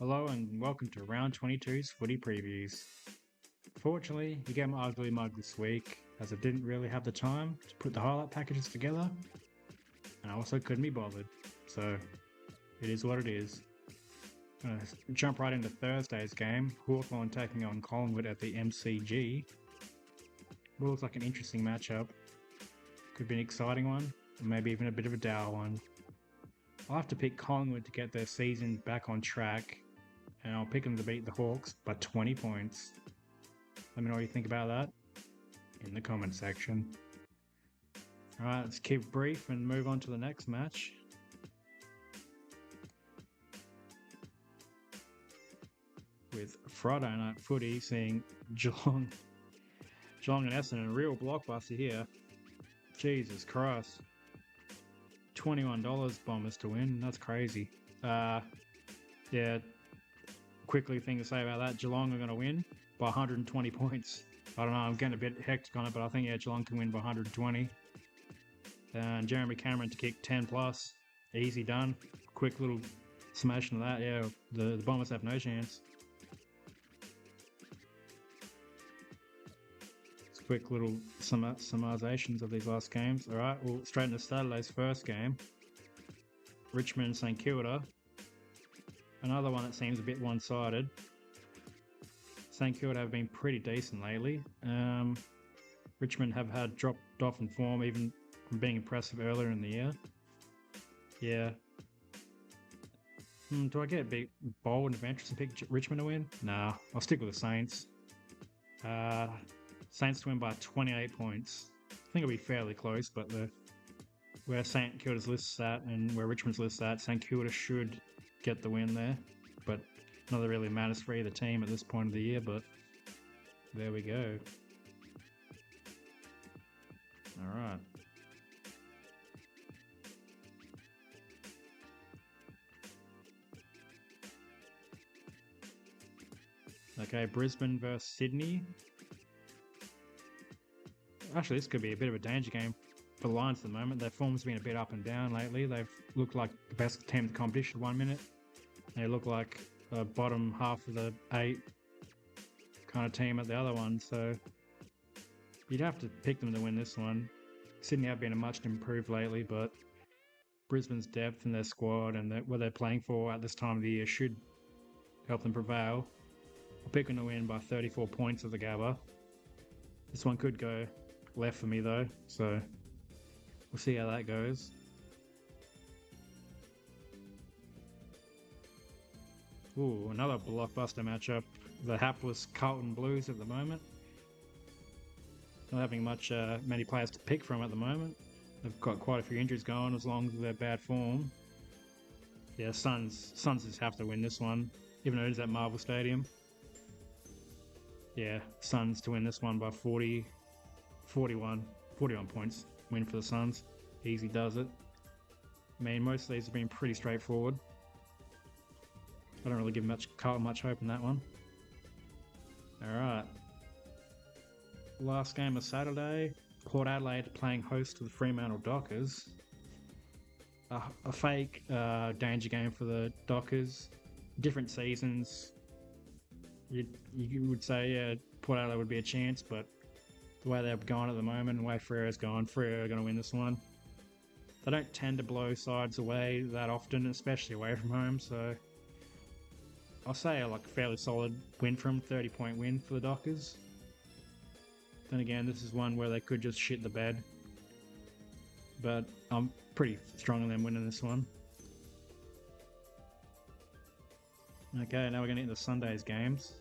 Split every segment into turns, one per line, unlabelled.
Hello and welcome to Round 22's Footy Previews. Fortunately, you get my ugly mug this week, as I didn't really have the time to put the highlight packages together, and I also couldn't be bothered, so it is what it is. I'm going to jump right into Thursday's game, Hawthorn taking on Collingwood at the MCG. It looks like an interesting matchup. Could be an exciting one, or maybe even a bit of a dour one. I'll have to pick Collingwood to get their season back on track, and I'll pick them to beat the Hawks by 20 points. Let me know what you think about that in the comment section. Alright, let's keep it brief and move on to the next match. With Friday night footy seeing Geelong and Essendon, a real blockbuster here. Jesus Christ. $21 Bombers to win, that's crazy. Yeah, quickly thing to say about that, Geelong are going to win by 120 points. I don't know, I'm getting a bit hectic on it, but I think, yeah, Geelong can win by 120. And Jeremy Cameron to kick 10 plus. Easy done. Quick little summation of that, yeah, the Bombers have no chance. Just quick little summarizations of these last games. Alright, we'll straight into Saturday's first game. Richmond St Kilda. Another one that seems a bit one-sided. St Kilda have been pretty decent lately. Richmond have had dropped off in form, even from being impressive earlier in the year. Yeah. Do I get a bit bold and adventurous and pick Richmond to win? Nah, I'll stick with the Saints. Saints to win by 28 points. I think it'll be fairly close, but where St Kilda's list at and where Richmond's list at, St Kilda should get the win there, but not that really matters for either team at this point of the year, but there we go. Alright. Okay, Brisbane versus Sydney. Actually, this could be a bit of a danger game for the Lions at the moment. Their form's been a bit up and down lately. They've looked like the best team in the competition 1 minute. They look like the bottom half of the 8 kind of team at the other one, so you'd have to pick them to win this one. Sydney have been a much improved lately, but Brisbane's depth in their squad and what they're playing for at this time of the year should help them prevail. I'll pick them to win by 34 points at the Gabba. This one could go left for me though, so we'll see how that goes. Ooh, another blockbuster matchup. The hapless Carlton Blues at the moment. Not having many players to pick from at the moment. They've got quite a few injuries going as long as they're bad form. Yeah, Suns just have to win this one, even though it is at Marvel Stadium. Yeah, Suns to win this one by 41 points. Win for the Suns. Easy does it. I mean, most of these have been pretty straightforward. I don't really give Carlton much hope in that one. Alright. Last game of Saturday. Port Adelaide playing host to the Fremantle Dockers. A fake danger game for the Dockers. Different seasons. You would say, yeah, Port Adelaide would be a chance, but the way they're going at the moment and the way Frere's going, Freo are going to win this one. They don't tend to blow sides away that often, especially away from home, so I'll say a fairly solid win from 30-point win for the Dockers. Then again, this is one where they could just shit the bed, but I'm pretty strong on them winning this one. Okay, now we're going to get into Sunday's games.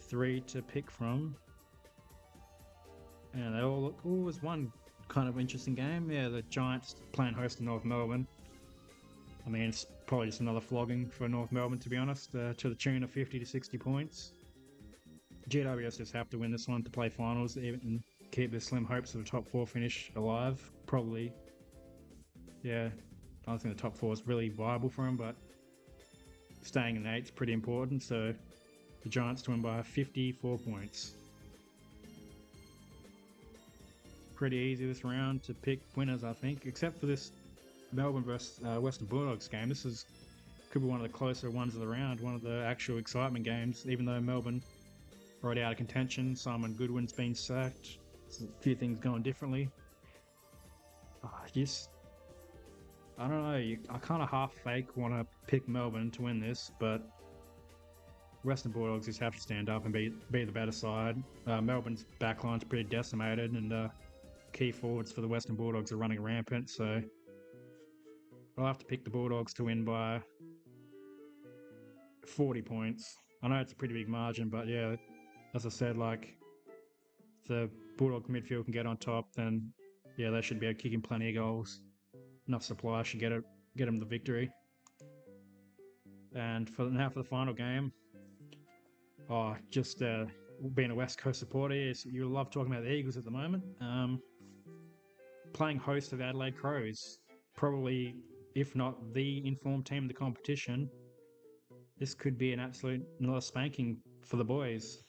3 to pick from. And they all look... Oh, there's one kind of interesting game. Yeah, the Giants playing host to North Melbourne. I mean, it's probably just another flogging for North Melbourne, to be honest, to the tune of 50 to 60 points. GWS just have to win this one to play finals and keep their slim hopes of a top 4 finish alive. Probably. Yeah, I don't think the top 4 is really viable for them, but staying in 8 is pretty important, so the Giants to win by 54 points. Pretty easy this round to pick winners, I think, except for this Melbourne versus Western Bulldogs game. This is could be one of the closer ones of the round, one of the actual excitement games, even though Melbourne are already out of contention. Simon Goodwin's been sacked. There's a few things going differently. Just, I don't know. I kind of half fake want to pick Melbourne to win this, but Western Bulldogs just have to stand up and be the better side. Melbourne's backline's pretty decimated, and key forwards for the Western Bulldogs are running rampant, so I'll have to pick the Bulldogs to win by 40 points. I know it's a pretty big margin, but yeah, as I said, like, if the Bulldog midfield can get on top, then yeah, they should be kicking plenty of goals. Enough supply should get them the victory. And for the final game, just being a West Coast supporter, you love talking about the Eagles at the moment. Playing host to the Adelaide Crows, probably, if not the informed team in the competition, this could be an absolute another spanking for the boys.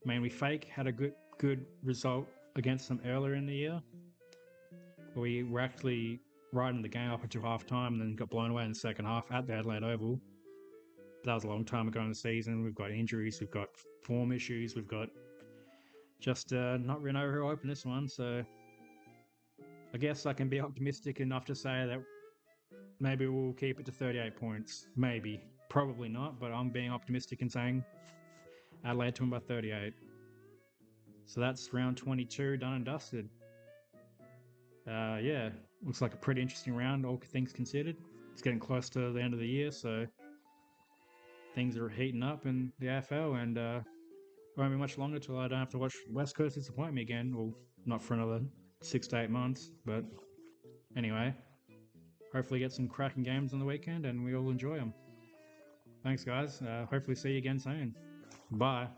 I mean, we had a good result against them earlier in the year. We were actually riding the game up until half time and then got blown away in the second half at the Adelaide Oval. That was a long time ago in the season. We've got injuries, we've got form issues, we've got just not really know who opened this one. So I guess I can be optimistic enough to say that maybe we'll keep it to 38 points. Maybe. Probably not, but I'm being optimistic and saying Adelaide to win by 38. So that's round 22 done and dusted. Yeah, looks like a pretty interesting round, all things considered. It's getting close to the end of the year, so things are heating up in the AFL, and it won't be much longer till I don't have to watch West Coast disappoint me again. Well, not for another 6 to 8 months, but anyway, hopefully get some cracking games on the weekend and we all enjoy them. Thanks, guys. Hopefully see you again soon. Bye.